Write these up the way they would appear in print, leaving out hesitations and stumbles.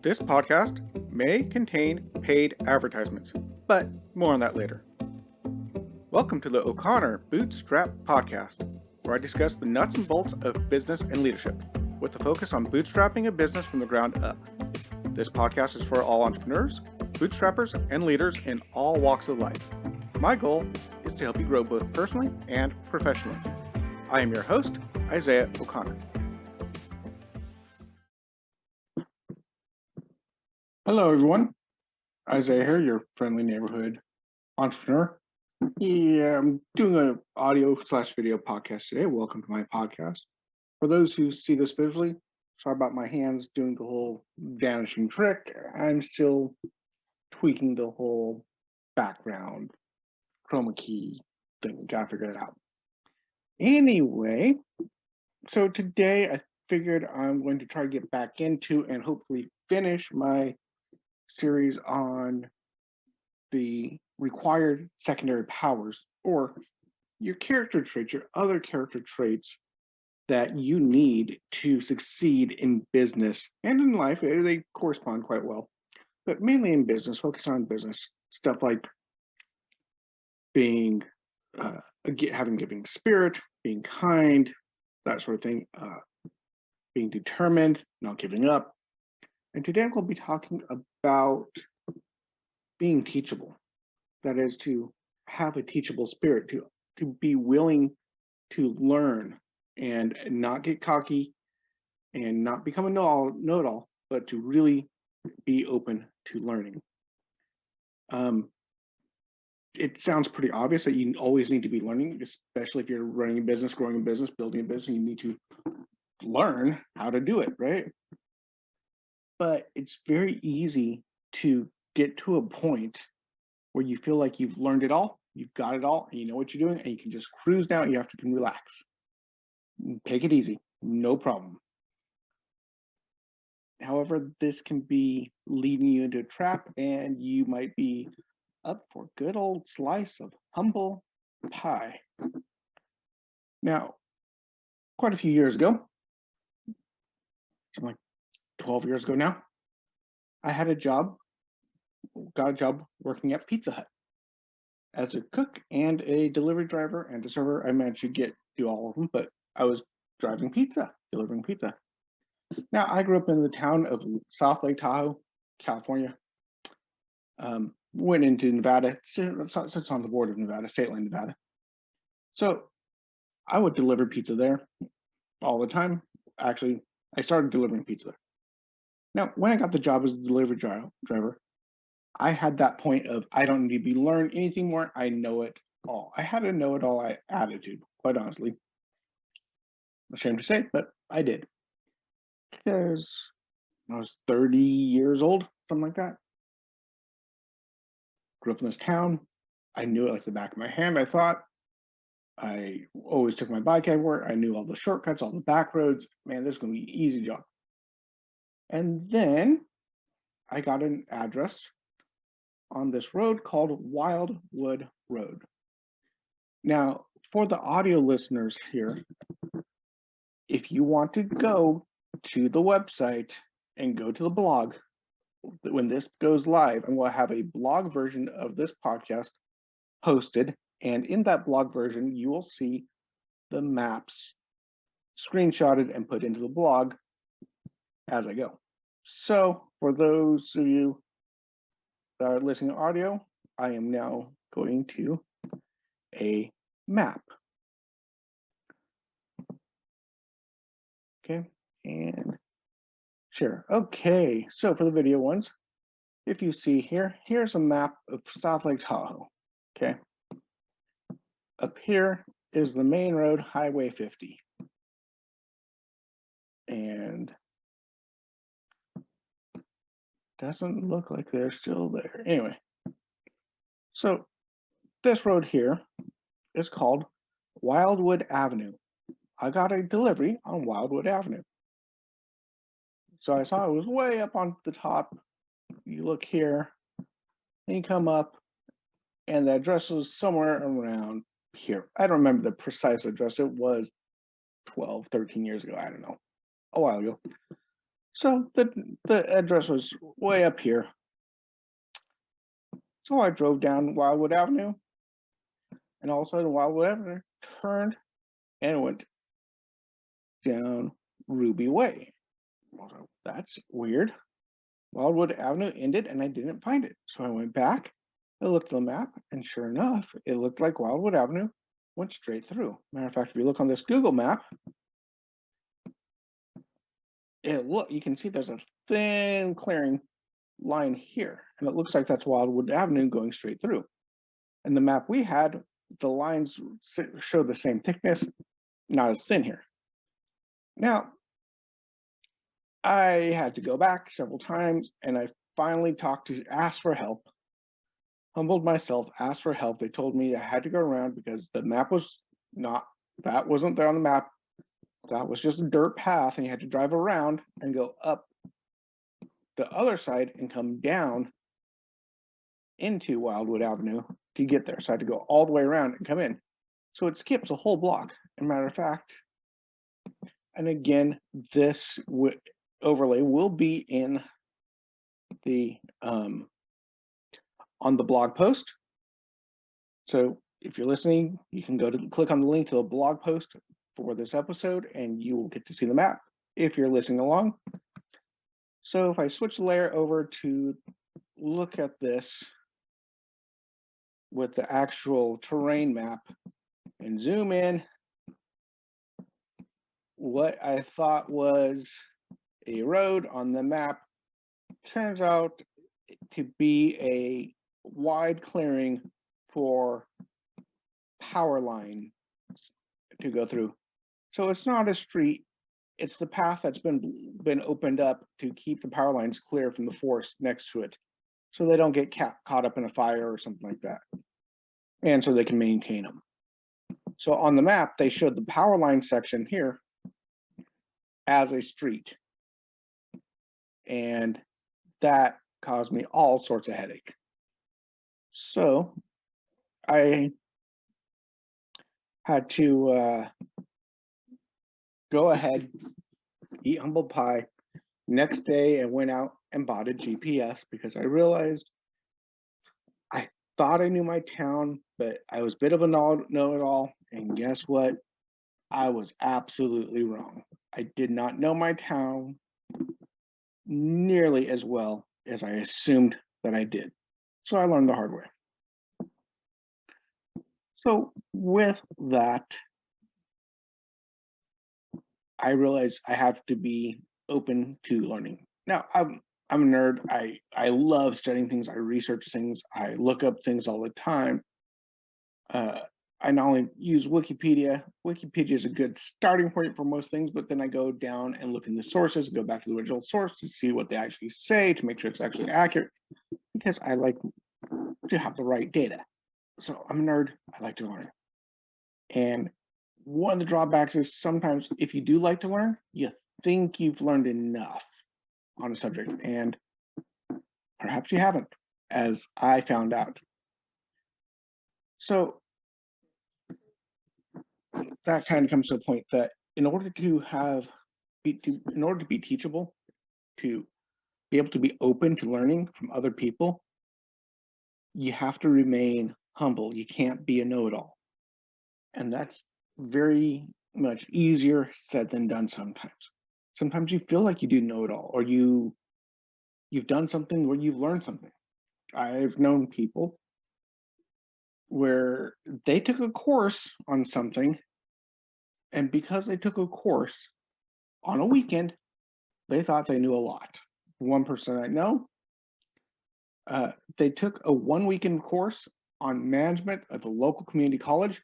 This podcast may contain paid advertisements, but more on that later. Welcome to the O'Connor Bootstrap Podcast, where I discuss the nuts and bolts of business and leadership, with a focus on bootstrapping a business from the ground up. This podcast is for all entrepreneurs, bootstrappers, and leaders in all walks of life. My goal is to help you grow both personally and professionally. I am your host, Isaiah O'Connor. Hello, everyone. Isaiah here, your friendly neighborhood entrepreneur. Yeah, I'm doing an audio/video podcast today. Welcome to my podcast. For those who see this visually, sorry about my hands doing the whole vanishing trick. I'm still tweaking the whole background chroma key thing. Gotta figure it out. Anyway, so today I figured I'm going to try to get back into and hopefully finish my series on the required secondary powers, or your character traits, your other character traits that you need to succeed in business and in life. They correspond quite well, but mainly in business. Focus on business stuff like being having giving spirit, being kind, that sort of thing, being determined, not giving up. And today I'm going to be talking about being teachable. That is, to have a teachable spirit, to be willing to learn and not get cocky and not become a know-it-all, but to really be open to learning. It sounds pretty obvious that you always need to be learning, especially if you're running a business, growing a business, building a business. You need to learn how to do it, right? But it's very easy to get to a point where you feel like you've learned it all, you've got it all, and you know what you're doing, and you can just cruise down. You can relax. Take it easy, no problem. However, this can be leading you into a trap, and you might be up for a good old slice of humble pie. Now, quite a few years ago, something like 12 years ago now, I had got a job working at Pizza Hut as a cook and a delivery driver and a server. I managed to do all of them, but I was delivering pizza. Now, I grew up in the town of South Lake Tahoe, California. Went into Nevada, sits on the border of Nevada, state line Nevada. So I would deliver pizza there all the time. Actually, I started delivering pizza there. Now, when I got the job as a delivery driver, I had that point of, I don't need to be learned anything more. I know it all. I had a know-it-all attitude, quite honestly. I'm ashamed to say it, but I did. Because I was 30 years old, something like that. Grew up in this town. I knew it like the back of my hand, I thought. I always took my bike everywhere. I knew all the shortcuts, all the back roads. Man, this is going to be an easy job. And then I got an address on this road called Wildwood Road. Now, for the audio listeners here, if you want to go to the website and go to the blog, when this goes live, I'm going to have a blog version of this podcast posted, and in that blog version, you will see the maps screenshotted and put into the blog as I go. So, for those of you that are listening to audio, I am now going to a map. Okay, and share. Okay, so for the video ones, if you see here, here's a map of South Lake Tahoe. Okay, up here is the main road, Highway 50. And doesn't look like they're still there. Anyway, so this road here is called Wildwood Avenue. I got a delivery on Wildwood Avenue. So I saw it was way up on the top. You look here, and you come up, and the address was somewhere around here. I don't remember the precise address. It was 12, 13 years ago. I don't know. A while ago. So the address was way up here. So I drove down Wildwood Avenue, and all of a sudden Wildwood Avenue turned and went down Ruby Way. Well, that's weird. Wildwood Avenue ended and I didn't find it. So I went back, I looked at the map, and sure enough, it looked like Wildwood Avenue went straight through. Matter of fact, if you look on this Google map, you can see there's a thin clearing line here, and it looks like that's Wildwood Avenue going straight through. And the map we had, the lines show the same thickness, not as thin here. Now, I had to go back several times, and I finally asked for help, humbled myself, asked for help. They told me I had to go around because the map was that wasn't there on the map. That was just a dirt path, and you had to drive around and go up the other side and come down into Wildwood Avenue to get there. So I had to go all the way around and come in. So it skips a whole block. As a matter of fact, and again, this overlay will be in the on the blog post. So if you're listening, you can go to click on the link to the blog post for this episode, and you will get to see the map if you're listening along. So if I switch the layer over to look at this with the actual terrain map and zoom in, what I thought was a road on the map turns out to be a wide clearing for power line to go through. So it's not a street, it's the path that's been opened up to keep the power lines clear from the forest next to it, so they don't get caught up in a fire or something like that, and so they can maintain them. So on the map, they showed the power line section here as a street, and that caused me all sorts of headache. So I had to go ahead, eat humble pie. Next day, I went out and bought a GPS because I realized I thought I knew my town, but I was a bit of a know-it-all. And guess what? I was absolutely wrong. I did not know my town nearly as well as I assumed that I did. So I learned the hard way. So with that, I realized I have to be open to learning. Now, I'm a nerd. I love studying things. I research things. I look up things all the time. I not only use Wikipedia. Wikipedia is a good starting point for most things, but then I go down and look in the sources, go back to the original source to see what they actually say to make sure it's actually accurate, because I like to have the right data. So I'm a nerd. I like to learn. And one of the drawbacks is sometimes if you do like to learn, you think you've learned enough on a subject, and perhaps you haven't, as I found out. So that kind of comes to a point that in order to be teachable, to be able to be open to learning from other people, you have to remain humble. You can't be a know-it-all. And that's very much easier said than done sometimes. Sometimes you feel like you do know it all, or you've done something where you've learned something. I've known people where they took a course on something, and because they took a course on a weekend, they thought they knew a lot. One person I know, they took a 1 weekend course on management at the local community college.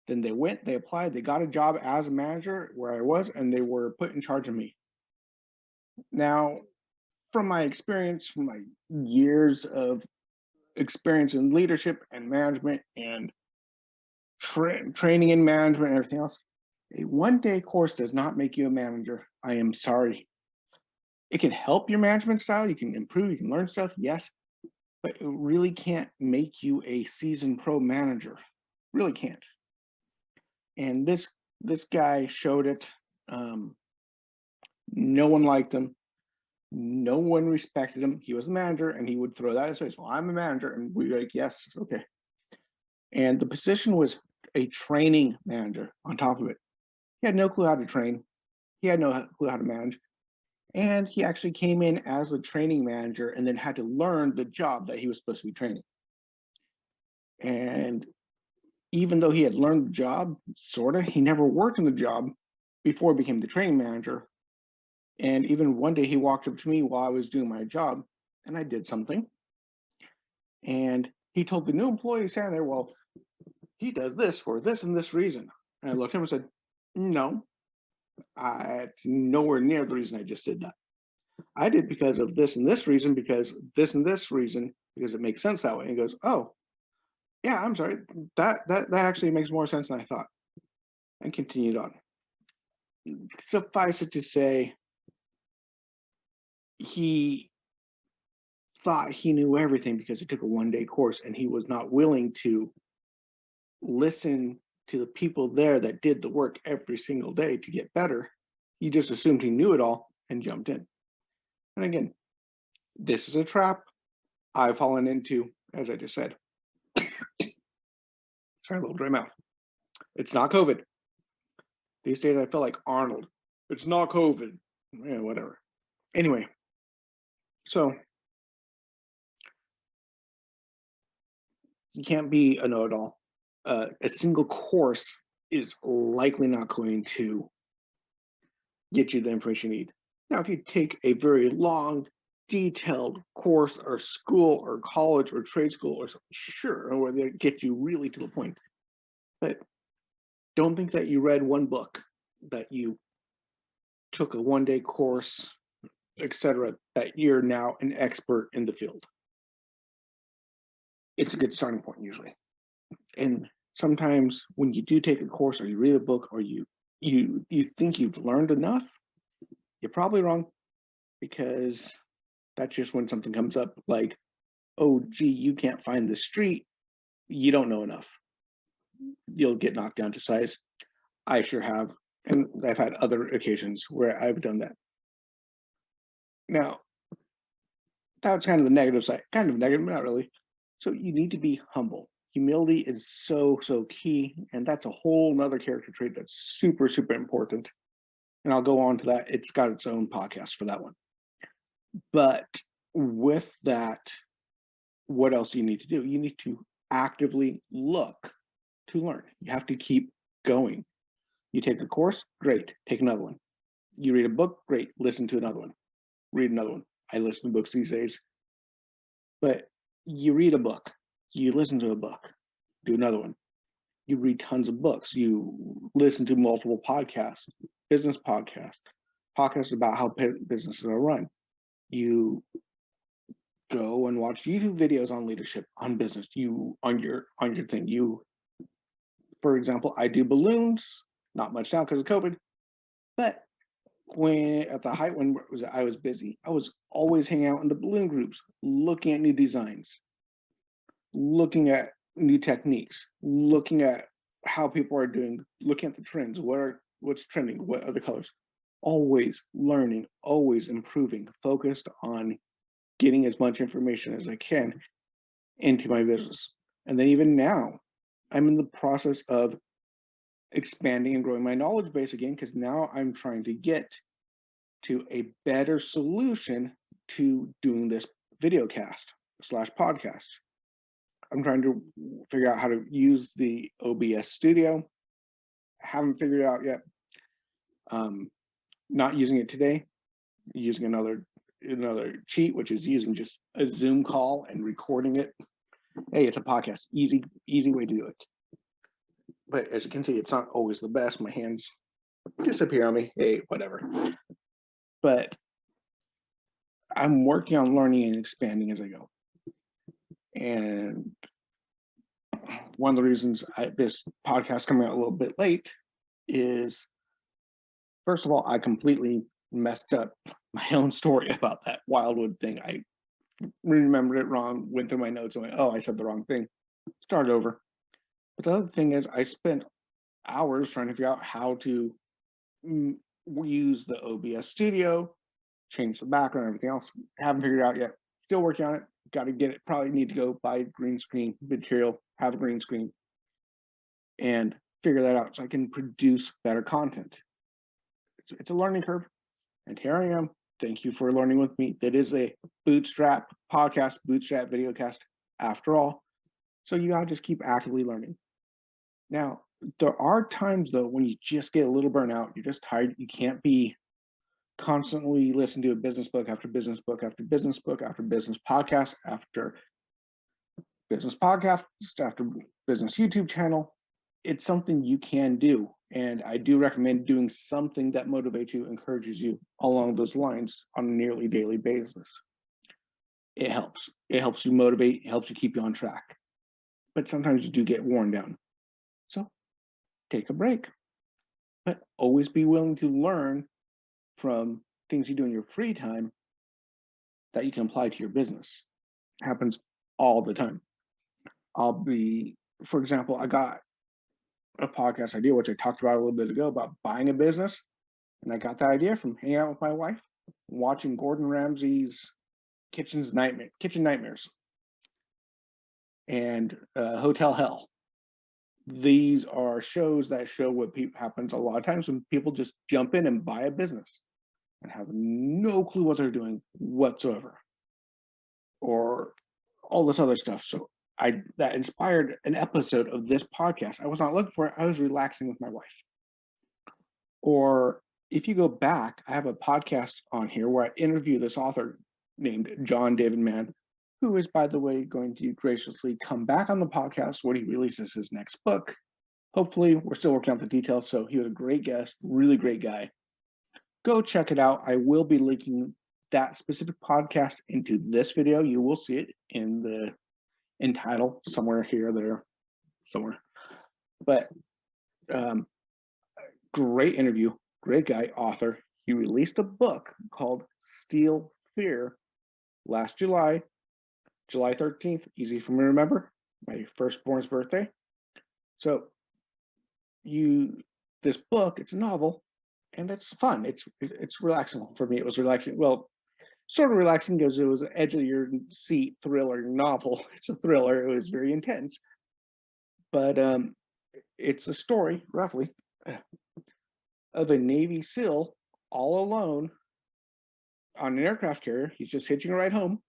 Then they went, they applied, they got a job as a manager where I was, and they were put in charge of me. Now, from my experience, from my years of experience in leadership and management and training in management and everything else, a 1-day course does not make you a manager. I am sorry. It can help your management style. You can improve, you can learn stuff, yes, but it really can't make you a seasoned pro manager. Really can't. And this guy showed it. No one liked him. No one respected him. He was the manager, and he would throw that in his face. Well, I'm a manager, and we were like, yes, okay. And the position was a training manager on top of it. He had no clue how to train. He had no clue how to manage. And he actually came in as a training manager and then had to learn the job that he was supposed to be training. And even though he had learned the job, sort of, he never worked in the job before he became the training manager. And even one day he walked up to me while I was doing my job and I did something. And he told the new employee standing there, well, he does this for this and this reason. And I looked at him and said, no, it's nowhere near the reason I just did that. I did because of this and this reason, because this and this reason, because it makes sense that way. And he goes, oh, yeah, I'm sorry. That actually makes more sense than I thought. And continued on. Suffice it to say, he thought he knew everything because he took a one-day course and he was not willing to listen to the people there that did the work every single day to get better. He just assumed he knew it all and jumped in. And again, this is a trap I've fallen into, as I just said. Sorry, a little dry mouth. It's not COVID. These days I feel like Arnold. It's not COVID. Yeah, whatever. Anyway, so you can't be a know-it-all. A single course is likely not going to get you the information you need. Now, if you take a very long, detailed course or school or college or trade school or something, sure, where they get you really to the point. But don't think that you read one book, that you took a one-day course, etc., that you're now an expert in the field. It's a good starting point usually. And sometimes when you do take a course or you read a book or you think you've learned enough, you're probably wrong, because that's just when something comes up like, oh, gee, you can't find the street. You don't know enough. You'll get knocked down to size. I sure have. And I've had other occasions where I've done that. Now, that's kind of the negative side. Kind of negative, not really. So you need to be humble. Humility is so, so key. And that's a whole nother character trait that's super, super important. And I'll go on to that. It's got its own podcast for that one. But with that, what else do you need to do? You need to actively look to learn. You have to keep going. You take a course, great, take another one. You read a book, great, listen to another one. Read another one. I listen to books these days. But you read a book, you listen to a book, do another one. You read tons of books, you listen to multiple podcasts, business podcasts about how businesses are run. You go and watch YouTube videos on leadership, on business, on your thing. For example, I do balloons, not much now because of COVID, but when at the height when I was busy, I was always hanging out in the balloon groups, looking at new designs, looking at new techniques, looking at how people are doing, looking at the trends, what's trending, what are the colors. Always learning, always improving, focused on getting as much information as I can into my business. And then even now, I'm in the process of expanding and growing my knowledge base again, because now I'm trying to get to a better solution to doing this video cast / podcast. I'm trying to figure out how to use the OBS studio. I haven't figured it out yet. Not using it today, using another cheat, which is using just a Zoom call and recording it. Hey, it's a podcast. Easy way to do it. But as you can see, it's not always the best. My hands disappear on me. Hey, whatever. But I'm working on learning and expanding as I go. And one of the reasons this podcast coming out a little bit late is, first of all, I completely messed up my own story about that Wildwood thing. I remembered it wrong, went through my notes and went, oh, I said the wrong thing. Start over. But the other thing is I spent hours trying to figure out how to use the OBS studio, change the background, everything else. Haven't figured it out yet. Still working on it. Got to get it. Probably need to go buy green screen material, have a green screen, and figure that out so I can produce better content. It's a learning curve, and here I am. Thank you for learning with me. That is a Bootstrap podcast, Bootstrap videocast after all. So you gotta just keep actively learning. Now, there are times though when you just get a little burnout, you're just tired, you can't be constantly listening to a business book after business book after business book after business podcast after business podcast after business YouTube channel. It's something you can do. And I do recommend doing something that motivates you, encourages you along those lines on a nearly daily basis. It helps. It helps you motivate, it helps you keep you on track. But sometimes you do get worn down. So take a break. But always be willing to learn from things you do in your free time that you can apply to your business. It happens all the time. For example, I got a podcast idea, which I talked about a little bit ago, about buying a business. And I got that idea from hanging out with my wife, watching Gordon Ramsay's Kitchen Nightmares and Hotel Hell. These are shows that show what happens a lot of times when people just jump in and buy a business and have no clue what they're doing whatsoever, or all this other stuff. So that inspired an episode of this podcast. I was not looking for it. I was relaxing with my wife. Or if you go back, I have a podcast on here where I interview this author named John David Mann, who is, by the way, going to graciously come back on the podcast when he releases his next book. Hopefully, we're still working out the details. So he was a great guest, really great guy. Go check it out. I will be linking that specific podcast into this video. You will see it in title somewhere here, there, somewhere. But great interview, great guy, author. He released a book called Steal Fear last July 13th, easy for me to remember, my firstborn's birthday. So this book, it's a novel, and it's fun. It's relaxing for me. It was relaxing. Well, sort of relaxing because it was an edge of your seat thriller novel. It's a thriller. It was very intense, but it's a story, roughly, of a Navy SEAL all alone on an aircraft carrier. He's just hitching a ride home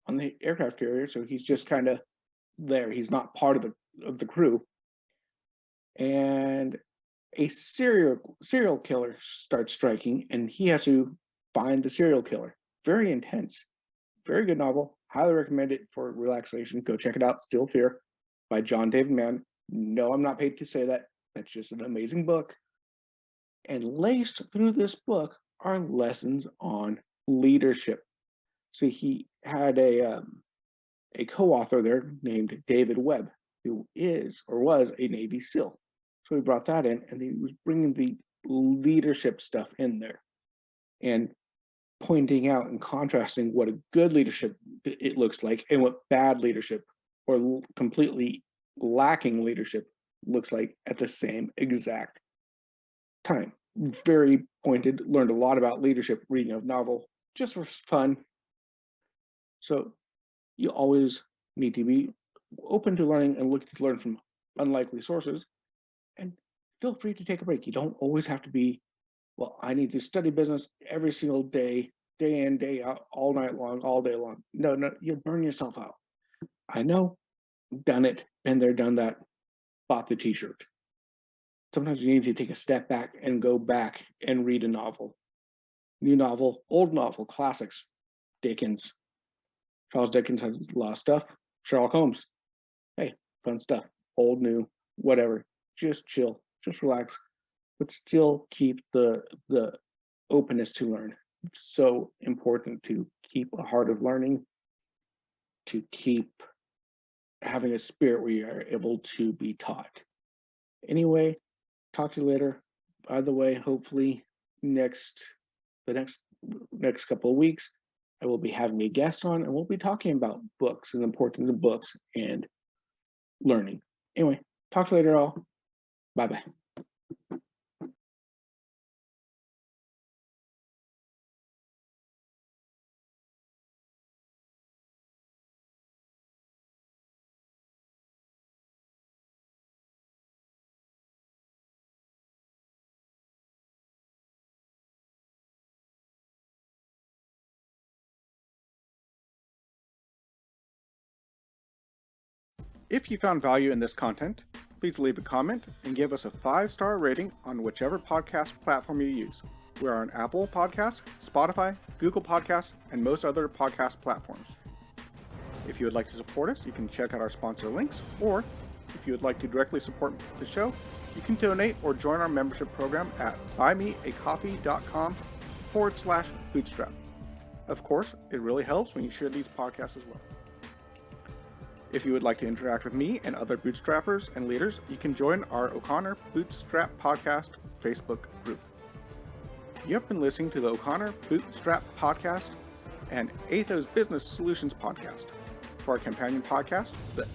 on the aircraft carrier, so he's just kind of there. He's not part of the crew. And a serial killer starts striking, and he has to find the serial killer. Very intense, very good novel. Highly recommend it for relaxation. Go check it out. Still Fear by John David Mann. No, I'm not paid to say that. That's just an amazing book. And laced through this book are lessons on leadership. See, he had a co-author there named David Webb, who is or was a Navy SEAL. So he brought that in, and he was bringing the leadership stuff in there and pointing out and contrasting what a good leadership it looks like and what bad leadership or completely lacking leadership looks like at the same exact time. Very pointed, learned a lot about leadership reading a novel just for fun. So you always need to be open to learning and looking to learn from unlikely sources, and feel free to take a break. You don't always have to be, well, I need to study business every single day, day in, day out, all night long, all day long. No, you'll burn yourself out. I know, done it, been there, done that, bought the t-shirt. Sometimes you need to take a step back and go back and read a novel. New novel, old novel, classics. Dickens. Charles Dickens has a lot of stuff. Sherlock Holmes. Hey, fun stuff. Old, new, whatever. Just chill, just relax, but still keep the openness to learn. It's so important to keep a heart of learning, to keep having a spirit where you are able to be taught. Anyway, talk to you later. By the way, hopefully the next couple of weeks, I will be having a guest on, and we'll be talking about books and the importance of books and learning. Anyway, talk to you later, all. Bye-bye. If you found value in this content, please leave a comment and give us a 5-star rating on whichever podcast platform you use. We're on Apple Podcasts, Spotify, Google Podcasts, and most other podcast platforms. If you would like to support us, you can check out our sponsor links, or if you would like to directly support the show, you can donate or join our membership program at buymeacoffee.com/bootstrap. Of course, it really helps when you share these podcasts as well. If you would like to interact with me and other bootstrappers and leaders, you can join our O'Connor Bootstrap Podcast Facebook group. You have been listening to the O'Connor Bootstrap Podcast and Athos Business Solutions Podcast. For our companion podcast, the